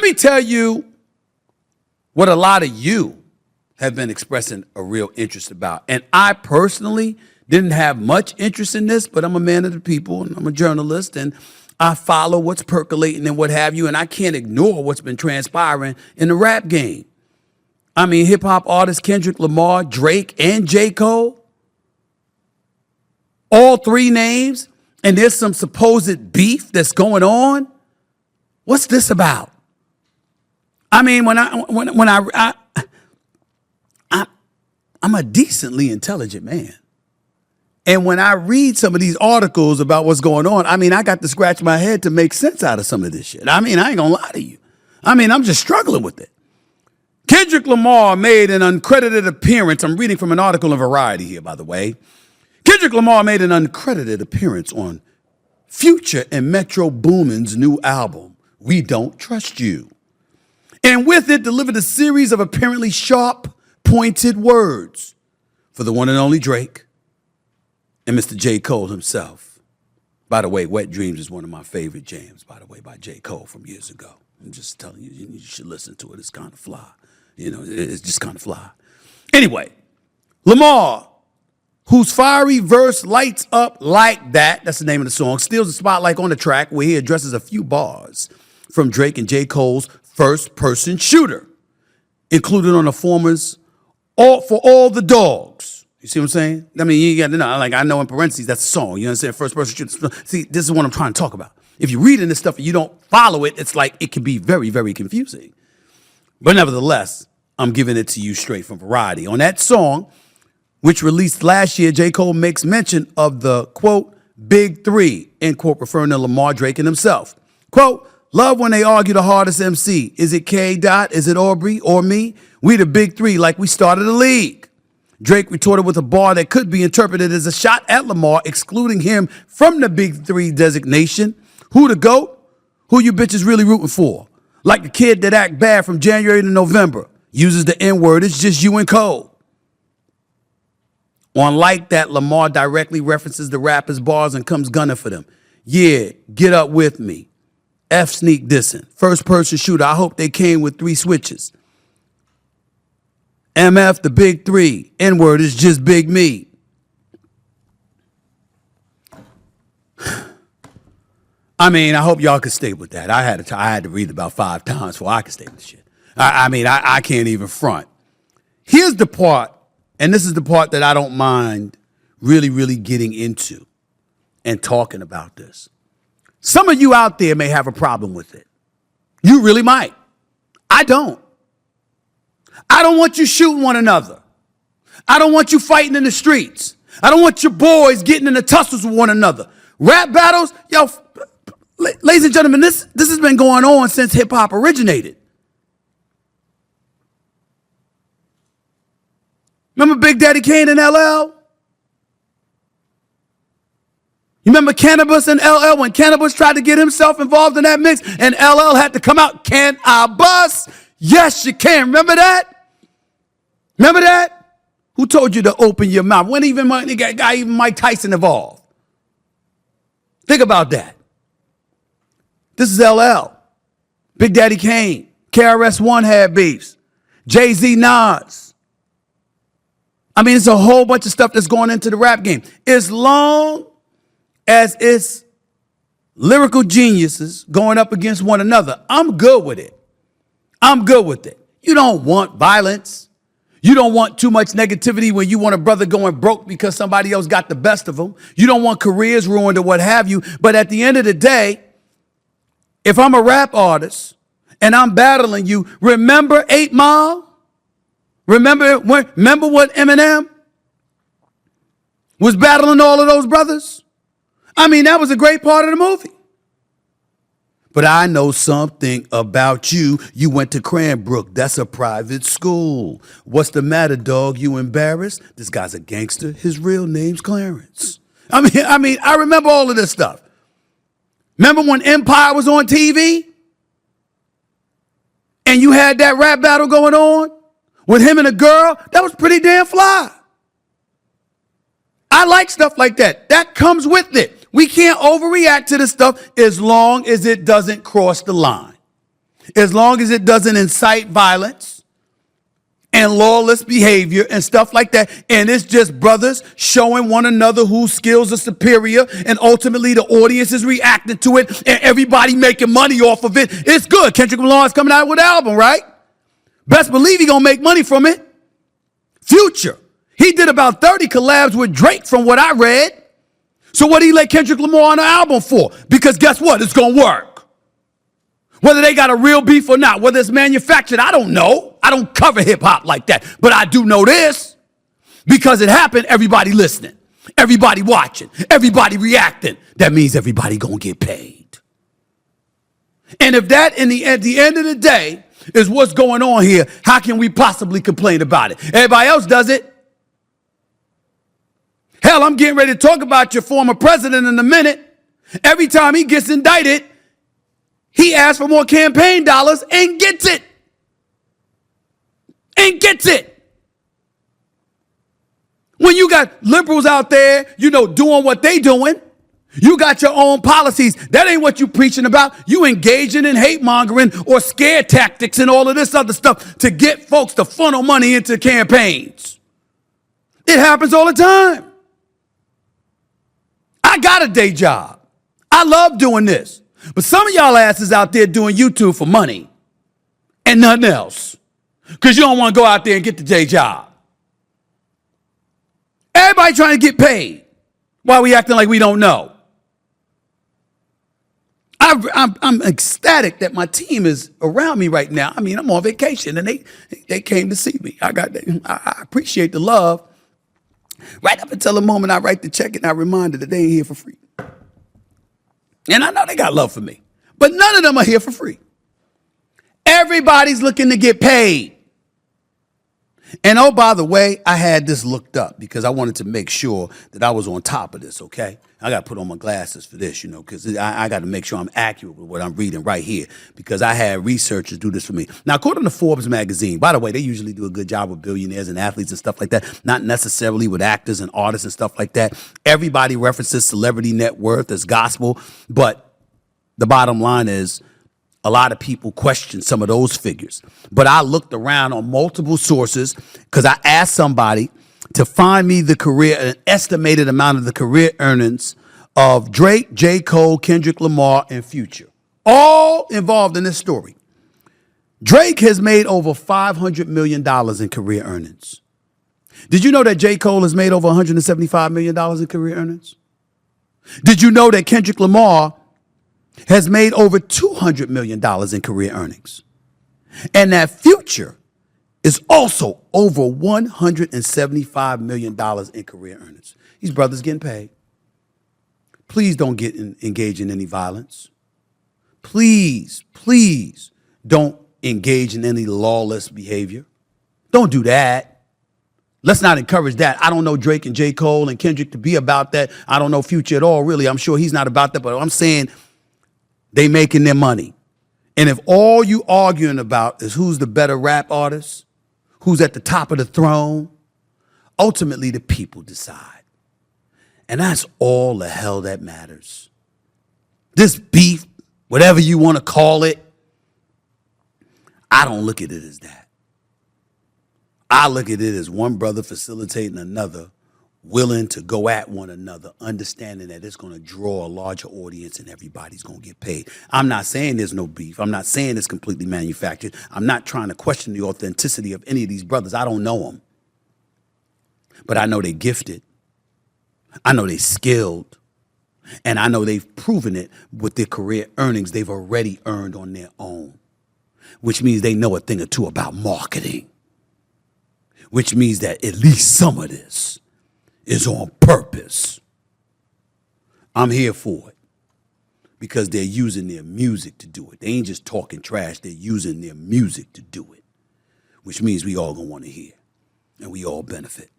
me tell you what a lot of you have been expressing a real interest about. And I personally didn't have much interest in this, but I'm a man of the people and I'm a journalist and I follow what's percolating and what have you. And I can't ignore what's been transpiring in the rap game. I mean, hip hop artists Kendrick Lamar, Drake, and J. Cole. All three names. And there's some supposed beef that's going on. What's this about? I mean, I'm a decently intelligent man. And when I read some of these articles about what's going on, I mean, I got to scratch my head to make sense out of some of this shit. I mean, I ain't gonna lie to you. I mean, I'm just struggling with it. Kendrick Lamar made an uncredited appearance. I'm reading from an article in Variety here, by the way. Kendrick Lamar made an uncredited appearance on Future and Metro Boomin's new album, We Don't Trust You. And with it, delivered a series of apparently sharp, pointed words for the one and only Drake and Mr. J. Cole himself. By the way, Wet Dreams is one of my favorite jams, by the way, by J. Cole from years ago. I'm just telling you, you should listen to it. It's kind of fly. You know, it's just kind of fly. Anyway, Lamar, whose fiery verse lights up like that, that's the name of the song, steals the spotlight on the track where he addresses a few bars from Drake and J. Cole's first-person shooter, included on the former's For All the Dogs. You see what I'm saying? I mean, you got to know, like I know in parentheses, that's a song. You understand? First-person shooter. See, this is what I'm trying to talk about. If you're reading this stuff and you don't follow it, it's like it can be very, very confusing. But nevertheless, I'm giving it to you straight from Variety. On that song, which released last year, J. Cole makes mention of the, quote, big three, end quote, referring to Lamar, Drake, and himself. Quote, love when they argue the hardest MC. Is it K. Dot? Is it Aubrey or me? We the big three like we started a league. Drake retorted with a bar that could be interpreted as a shot at Lamar, excluding him from the big three designation. Who the GOAT? Who you bitches really rooting for? Like the kid that act bad from January to November. Uses the N-word, it's just you and Cole. On Like That, Lamar directly references the rapper's bars and comes gunning for them. Yeah, get up with me. F sneak dissing. First person shooter, I hope they came with 3 switches. MF, the big three. N-word is just big me. I mean, I hope y'all could stay with that. I had to read about 5 times before I could stay with the shit. I can't even front. Here's the part, and this is the part that I don't mind really, really getting into and talking about this. Some of you out there may have a problem with it. You really might. I don't. I don't want you shooting one another. I don't want you fighting in the streets. I don't want your boys getting into tussles with one another. Rap battles, yo, ladies and gentlemen, this has been going on since hip hop originated. Remember Big Daddy Kane and LL? You remember Cannabis and LL when Cannabis tried to get himself involved in that mix and LL had to come out, can I bust? Yes, you can. Remember that? Remember that? Who told you to open your mouth? When even Mike Tyson involved? Think about that. This is LL. Big Daddy Kane. KRS-One had beefs. Jay-Z, Nas. I mean, it's a whole bunch of stuff that's going into the rap game. As long as it's lyrical geniuses going up against one another, I'm good with it. I'm good with it. You don't want violence. You don't want too much negativity when you want a brother going broke because somebody else got the best of them. You don't want careers ruined or what have you. But at the end of the day, if I'm a rap artist and I'm battling you, remember 8 Mile? Remember what Eminem was battling all of those brothers? I mean, that was a great part of the movie. But I know something about you. You went to Cranbrook. That's a private school. What's the matter, dog? You embarrassed? This guy's a gangster. His real name's Clarence. I mean, I remember all of this stuff. Remember when Empire was on TV? And you had that rap battle going on with him and a girl? That was pretty damn fly. I like stuff like that. That comes with it. We can't overreact to this stuff as long as it doesn't cross the line. as long as it doesn't incite violence and lawless behavior and stuff like that. And it's just brothers showing one another whose skills are superior, and ultimately the audience is reacting to it and everybody making money off of it. It's good. Kendrick Lamar is coming out with an album, right? Best believe he gonna make money from it. Future. He did about 30 collabs with Drake from what I read. So what did he let Kendrick Lamar on the album for? Because guess what? It's gonna work. Whether they got a real beef or not, whether it's manufactured, I don't know. I don't cover hip hop like that. But I do know this. Because it happened, everybody listening, everybody watching, everybody reacting. That means everybody gonna get paid. And if that at the end of the day is what's going on here, how can we possibly complain about it? Everybody else does it. Hell, I'm getting ready to talk about your former president in a minute. Every time he gets indicted, he asks for more campaign dollars and gets it. And gets it. When you got liberals out there, doing what they doing, you got your own policies. That ain't what you preaching about. You engaging in hate mongering or scare tactics and all of this other stuff to get folks to funnel money into campaigns. It happens all the time. I got a day job. I love doing this. But some of y'all asses out there doing YouTube for money and nothing else because you don't want to go out there and get the day job. Everybody trying to get paid while we acting like we don't know. I'm ecstatic that my team is around me right now. I mean, I'm on vacation and they came to see me. I appreciate the love. Right up until the moment I write the check and I reminded that they ain't here for free. And I know they got love for me, but none of them are here for free. Everybody's looking to get paid. And oh, by the way, I had this looked up because I wanted to make sure that I was on top of this, okay? I got to put on my glasses for this, because I got to make sure I'm accurate with what I'm reading right here because I had researchers do this for me. Now, according to Forbes magazine, by the way, they usually do a good job with billionaires and athletes and stuff like that, not necessarily with actors and artists and stuff like that. Everybody references celebrity net worth as gospel, but the bottom line is a lot of people question some of those figures. But I looked around on multiple sources because I asked somebody to find me an estimated amount of the career earnings of Drake, J. Cole, Kendrick Lamar, and Future. All involved in this story. Drake has made over $500 million in career earnings. Did you know that J. Cole has made over $175 million in career earnings? Did you know that Kendrick Lamar has made over $200 million in career earnings? And that Future is also over $175 million in career earnings. These brothers getting paid. Please don't engage in any violence. Please don't engage in any lawless behavior. Don't do that. Let's not encourage that. I don't know Drake and J. Cole and Kendrick to be about that. I don't know Future at all, really. I'm sure he's not about that, but I'm saying they making their money. And if all you arguing about is who's the better rap artist, who's at the top of the throne, ultimately the people decide. And that's all the hell that matters. This beef, whatever you want to call it, I don't look at it as that. I look at it as one brother facilitating another, willing to go at one another, understanding that it's going to draw a larger audience and everybody's going to get paid. I'm not saying there's no beef. I'm not saying it's completely manufactured. I'm not trying to question the authenticity of any of these brothers. I don't know them. But I know they're gifted. I know they're skilled. And I know they've proven it with their career earnings they've already earned on their own, which means they know a thing or two about marketing, which means that at least some of this is on purpose. I'm here for it because they're using their music to do it. They ain't just talking trash. They're using their music to do it, which means we all gonna want to hear and we all benefit.